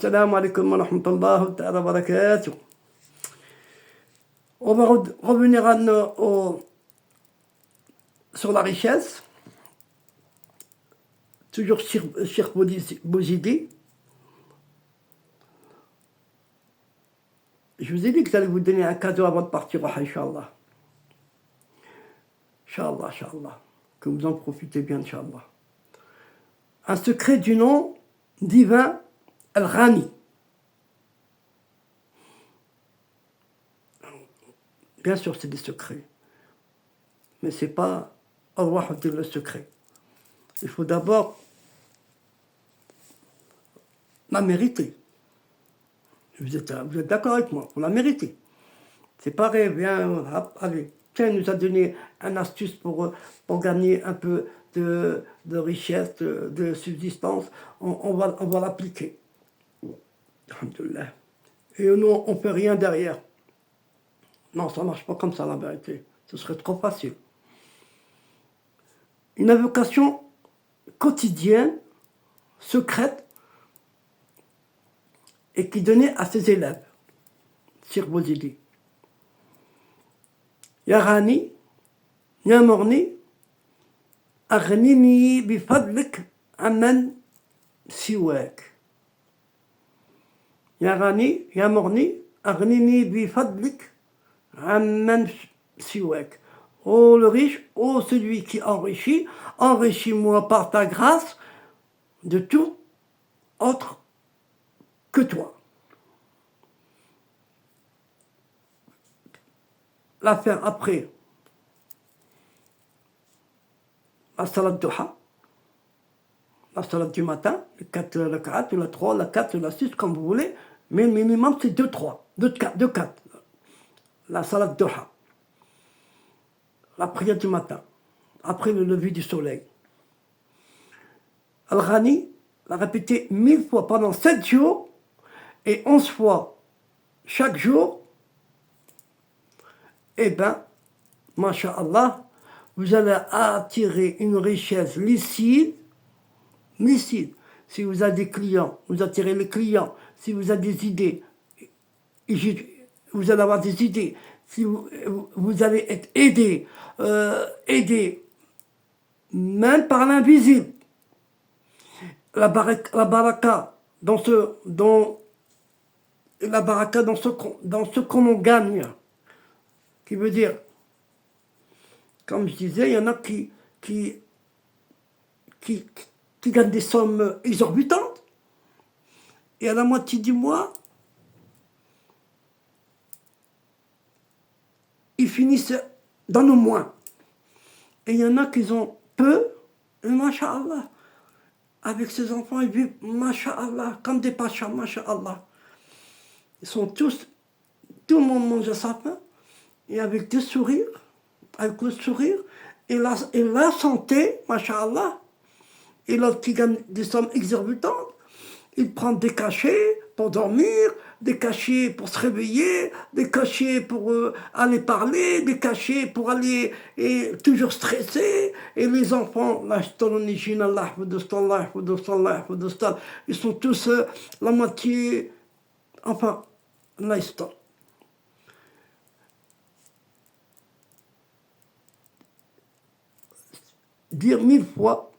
Assalamu alaikum wa rahmatullahi wa barakatuh. On va revenir sur la richesse. Toujours Cheikh Bouzidi. Je vous ai dit que j'allais vous donner un cadeau avant de partir, Inch'Allah. Inch'Allah, Inch'Allah. Que vous en profitez bien, Inch'Allah. Un secret du nom divin Al-Ghani. Bien sûr, c'est des secrets. Mais ce n'est pas Allah qui dit le secret. Il faut d'abord la mériter. Vous êtes d'accord avec moi? Pour la mériter. C'est pareil, viens, allez. Tiens, il nous a donné une astuce pour gagner un peu de richesse, de subsistance. On va l'appliquer. Alhamdulillah. Et nous, on ne fait rien derrière. Non, ça ne marche pas comme ça, la vérité. Ce serait trop facile. Une invocation quotidienne, secrète, et qui donnait à ses élèves. Cheikh Bouzidi. Ya Ghani, Ya Morni, Aghnini bifadlik aman siwak. Ya Ghani, Ya Morni, Aghnini bifadlik aman siwak. Ô le riche, ô celui qui enrichit, enrichis-moi par ta grâce de tout autre que toi. La faire après la salat duha, la salat du matin, le 4, le 4, le 3, le 4, le 6, comme vous voulez, mais le minimum c'est 2, 3, 2, 4. La salat duha, la prière du matin, après le lever du soleil. Al-Ghani l'a répété 1000 fois pendant 7 jours et 11 fois chaque jour. Eh bien, masha'Allah, vous allez attirer une richesse licite. Si vous avez des clients, vous attirez les clients. Si vous avez des idées, vous allez avoir des idées. Si vous allez être aidé, même par l'invisible. La baraka dans ce qu'on gagne. Qui veut dire, comme je disais, il y en a qui gagnent des sommes exorbitantes, et à la moitié du mois, ils finissent dans le moins. Et il y en a qui ont peu, et masha'Allah, avec ses enfants, ils vivent, masha'Allah, comme des pachas, masha'Allah. Ils sont tous, tout le monde mange à sa faim, et avec des sourires, avec le sourire, et la santé, masha'Allah, et l'autre qui gagne des sommes exorbitantes, il prend des cachets pour dormir, des cachets pour se réveiller, des cachets pour aller parler, des cachets pour aller toujours stressé, et les enfants, ils sont tous la moitié, enfin, l'histoire. Dire 1000 fois,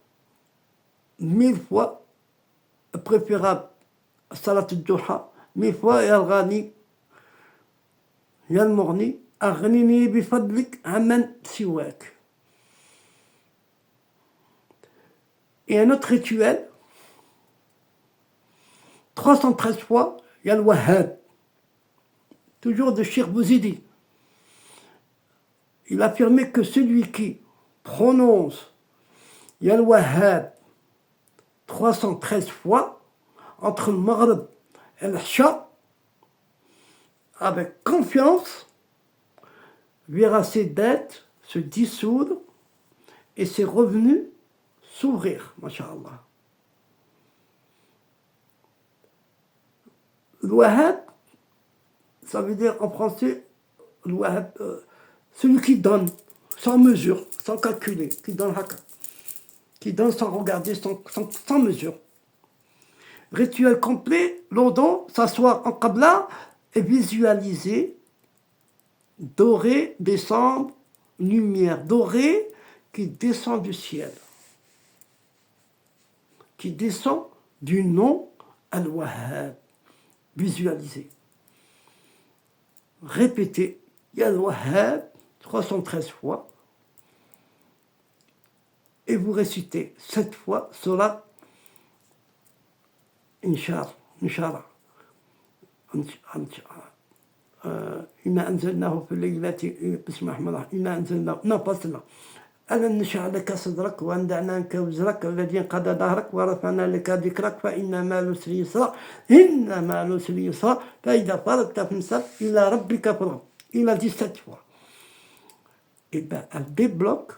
préférable salat al-duha, 1000 fois, ya al-Ghani, ya al-Morni, aghnini bifadlik aman siwak. Et un autre rituel, 313 fois, ya al-Wahhab, toujours de Cheikh Bouzidi. Il affirmait que celui qui prononce Ya al-Wahhab 313 fois entre le Maghrib et l'Isha avec confiance verra ses dettes se dissoudre et ses revenus s'ouvrir, masha'Allah. Al-Wahhab, ça veut dire en français, Al-Wahhab, celui qui donne sans mesure, sans calculer, qui donne sans regarder, sans mesure. Rituel complet, l'odon, s'asseoir en qabla et visualiser doré descendre, lumière dorée qui descend du ciel, qui descend du nom Al-Wahhab. Visualiser. Répétez Ya Al-Wahhab 313 fois et vous récitez 7 fois Surat Inch'Allah. إنا أنزلناه في الليلة بسم الله الرحمن الرحيم إنا أنزلناه pas cela ألم نشرح لك صدرك وأنزعنا عنك وزرك الذي انقضى ظهرك ورفعنا لك ذكرك فإن مع العسر يسرا إن مع العسر يسرا فإذا فرغت فانصب إلى ربك فارغب. Il a dit 7 fois. Et bien, elle débloque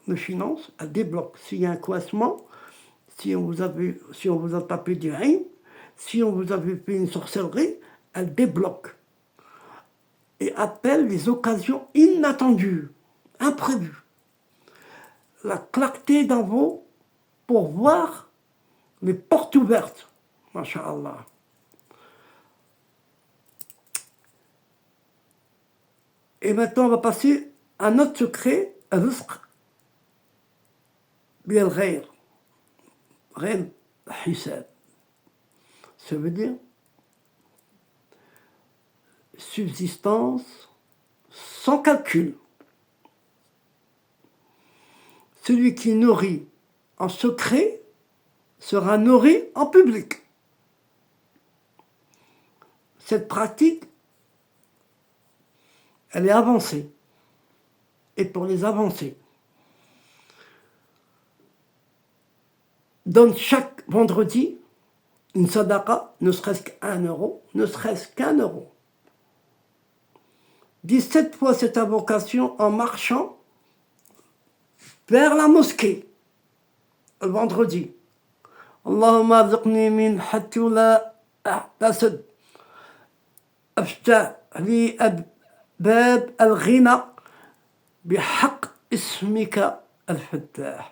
le finance, elle débloque. S'il y a un coincement, si on vous a tapé du haïn, si on vous avait fait une sorcellerie, elle débloque et appelle les occasions inattendues, imprévues. La clarté d'en haut pour voir les portes ouvertes. Masha'Allah. Et maintenant, on va passer à notre secret, al-rizq bil-ghayr. Ghayr hisab. Ça veut dire subsistance sans calcul. Celui qui nourrit en secret sera nourri en public. Cette pratique, elle est avancée. Et pour les avancées, donne chaque vendredi une sadaqa, ne serait-ce qu'1 euro, ne serait-ce qu'1 euro. 17 fois cette invocation en marchant vers la mosquée, le vendredi. Allahumma arzuqni min hatta la ahtasad. Aftah li abab al-ghina bihaq ismika al-fattah.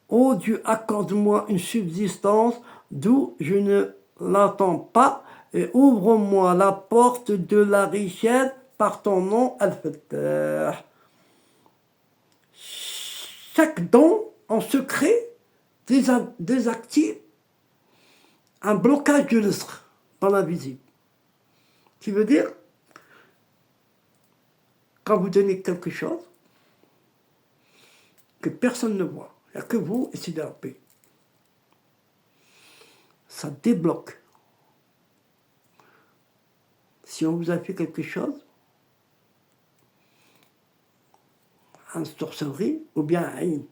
Ô Dieu, accorde-moi une subsistance d'où je ne l'attends pas et ouvre-moi la porte de la richesse par ton nom, Al-Fattah. Chaque don en secret désactive un blocage du rizq dans l'invisible. Qui veut dire, quand vous donnez quelque chose que personne ne voit, il n'y a que vous et c'est de la paix. Ça débloque. Si on vous a fait quelque chose, une sorcellerie ou bien un haïn,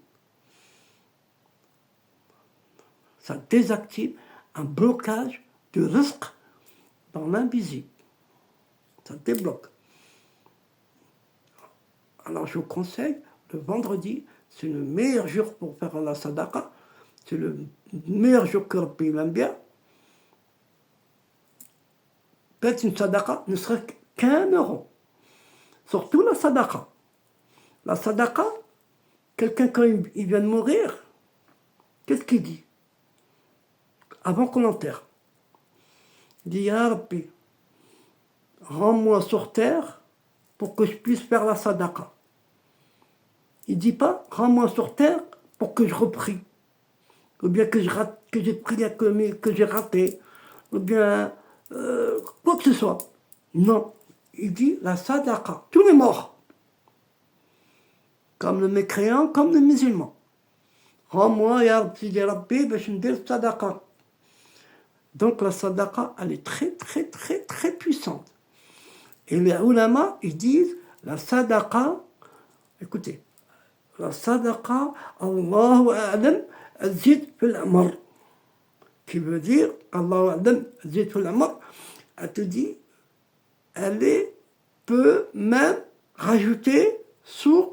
ça désactive un blocage de rizq dans l'invisible. Ça débloque. Alors je vous conseille, le vendredi, c'est le meilleur jour pour faire la sadaqa. C'est le meilleur jour que Rabbi aime bien. Faites une sadaqa, ne serait qu'1 euro. Surtout la sadaqa. La sadaqa, quelqu'un quand il vient de mourir, qu'est-ce qu'il dit? Avant qu'on l'enterre. Il dit, Ya Rabbi, rends-moi sur terre pour que je puisse faire la sadaqa. Il ne dit pas, rends-moi sur terre pour que je reprie. Ou bien que j'ai prié que j'ai raté. Ou bien quoi que ce soit. Non. Il dit la sadaqa. Tous les morts. Comme le mécréant, comme le musulman. Rends-moi, ya Rabbi, je me dis sadaqa. Donc la sadaqa, elle est très, très, très, très puissante. Et les ulama, ils disent, la sadaqa, écoutez, la sadaqa, Allahu a'lam, zid fil amr. Qui veut dire, Allahu a'lam, zid fil amr, elle te dit, elle peut même rajouter sur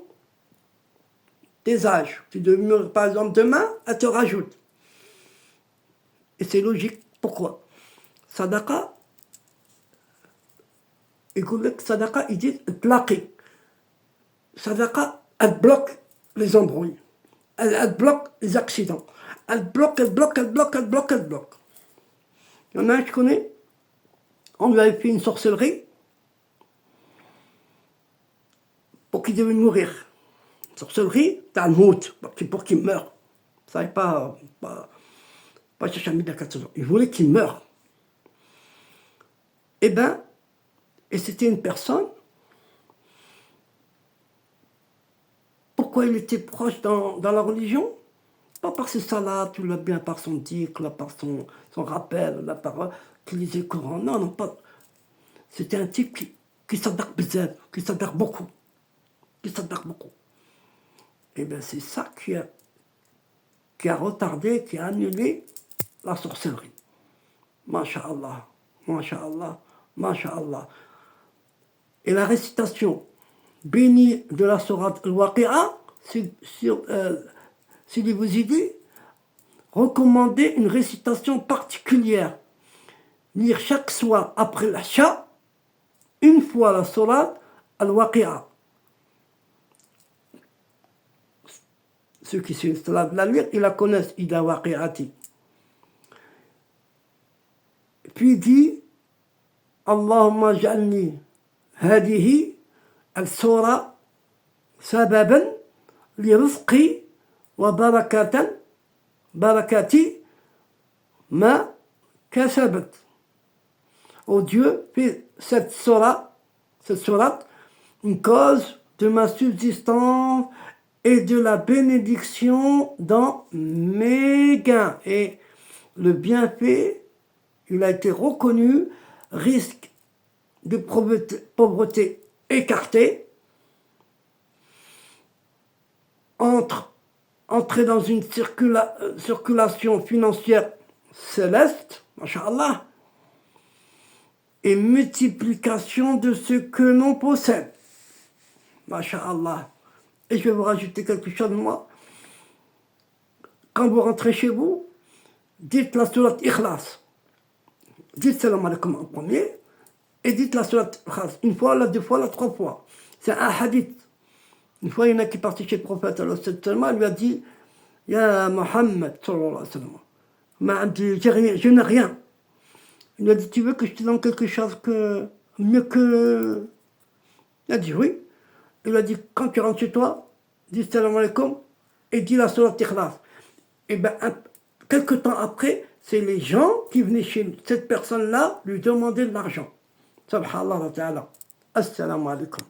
tes âges. Tu dois mourir par exemple demain, elle te rajoute. Et c'est logique. Pourquoi? Sadaqa, écoute, sadaqa, ils disent tlaqi. Sadaqa, elle bloque les embrouilles. elle bloque les accidents. Elle bloque, elle bloque, elle bloque, elle bloque, elle bloque. Il y en a un que je connais, on lui avait fait une sorcellerie pour qu'il devait mourir. Une sorcellerie, t'as un mot pour qu'il meure. Ça n'est pas chercher à mettre la 400 ans. Il voulait qu'il meure. Eh bien, et c'était une personne. Pourquoi il était proche dans la religion? Pas par ses salades, ou bien par son dhikr, par son rappel, la parole, qu'il lisait le Coran. Non, non, pas. C'était un type qui s'adapte bizarre, qui s'adapte beaucoup. Qui s'adapte beaucoup. Et bien, c'est ça qui a retardé, qui a annulé la sorcellerie. Masha'Allah, Masha'Allah, Masha'Allah. Et la récitation bénie de la sourate Al-Waqi'a, si vous y dit, recommandez une récitation particulière. Lire chaque soir après l'Asha, une fois la sourate Al-Waqi'a. Ceux qui se la lire, ils la connaissent, Ida Waqi'ati. Puis il dit, Allahumma ja'alni hadihi al-sura sababan li rizqi wa barakati ma kasabat. Oh Dieu, fais cette sourate une cause de ma subsistance et de la bénédiction dans mes gains. Et le bienfait, il a été reconnu, risque de pauvreté écarté, entrer dans une circulation financière céleste, masha'Allah, et multiplication de ce que l'on possède, masha'Allah. Et je vais vous rajouter quelque chose de moi. Quand vous rentrez chez vous, dites la sourate Ikhlas. Dites salam alaikum en premier, et dites la sourate Ikhlas. Une fois, la deux fois, la trois fois. C'est un hadith. Une fois, il y en a qui est parti chez le prophète, alors il lui a dit, Ya Muhammad, sallallahu alayhi wa sallam, je n'ai rien. Il lui a dit, tu veux que je te donne quelque chose mieux que... Il a dit oui. Il lui a dit, quand tu rentres chez toi, dis salam alaikum et dis la sourate Ikhlas. Et bien, quelque temps après, c'est les gens qui venaient chez cette personne-là lui demander de l'argent. Subhanallah wa ta'ala. Assalamu alaikum.